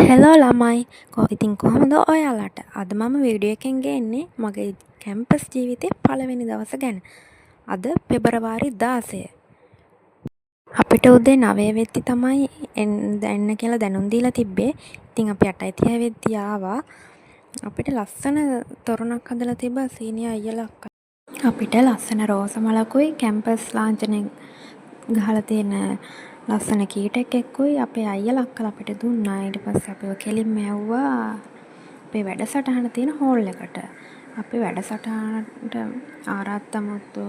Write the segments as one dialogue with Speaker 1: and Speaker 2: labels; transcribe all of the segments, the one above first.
Speaker 1: Hello ළමයි ඉතින් කොහොමද ඔයාලට අද මම වීඩියෝ එකෙන් ගේන්නේ මගේ කැම්පස් ජීවිතේ පළවෙනි දවස ගැන. අද පෙබරවාරි 16. අපිට උදේ 9 වෙද්දි තමයි එන්න කියලා දැනුම් දීලා තිබ්බේ. ඉතින් අපි 8:30 වෙද්දි ආවා. අපිට ලස්සන තොරණක් හදලා තිබ්බා සීනියර් අයියලා අක්කලා. අපිට ලස්සන රෝස මලකුයි කැම්පස් ලාංඡනය ගහලා තියෙන ලස්සන කීටක් එක්කුයි අපේ අයියලා අක්කලා අපිට දුන්නා. ඊට පස්සේ අපිව කෙලින්ම යවුවා අපේ වැඩසටහන තියෙන හෝල් එකට. අපේ වැඩසටහනට ආරාධනා මුතු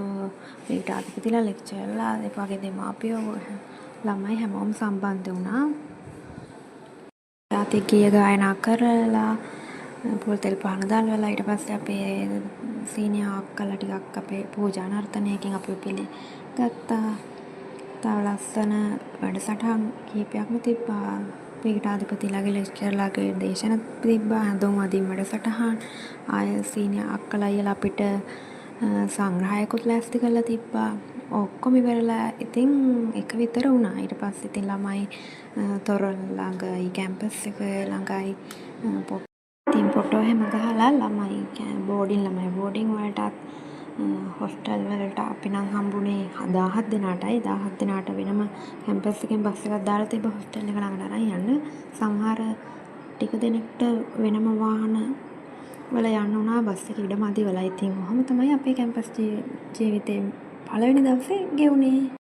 Speaker 1: පීඨාධිපතිලා ලෙක්චර්ලා ඒ වගේ දෙමාපියෝ ළමයි හැමෝම සම්බන්ධ වුණා. ජාතික ගීය ගායනා කරලා පොල් තෙල් පහන දාලා ඊට පස්සේ අපේ සීනියර් අක්කලා ටිකක් අපේ පූජා නර්තනයකින් අපිව පිළිගත්තා. තව ලස්සන වැඩසටහන් කීපයක්ම තිබ්බා. පීඨාධිපතිලාගේ ලෙක්චර්ලාගේ දේශන තිබ්බා. හැඳුම් අඳින් වැඩසටහන්. ආය සීනියර් අක්කලා අයියලා අපිට සංග්‍රහයකුත් ලෑස්ති කරලා තිබ්බා. ඔක්කොම ඉවරලා ඉතින් එක විතර වුණා. ඊට පස්සේ ඉතින් ළමයි තොරණ ළඟයි කැම්පස් එක ළඟයි ඉතින් ෆොටෝ හැම ගහලා ළමයි බෝඩින් වලටත් හොස්ටල් වලට අපි නම් හම්බුනේ 17 දෙනාටයි 17 දෙනාට වෙනම කැම්පස් එකෙන් බස් එකක් දාලා තිබ්බ හොස්ටල් එක ළඟට අරන් යන්න. සමහර ටික දෙනෙක්ට වෙනම වාහන වල යන්න උනා බස් එක ඉඩ මදි වෙලා. ඉතින් ඔහොම තමයි අපේ කැම්පස් ජීවිතේ පළවෙනි දවසේ ගෙවුනේ.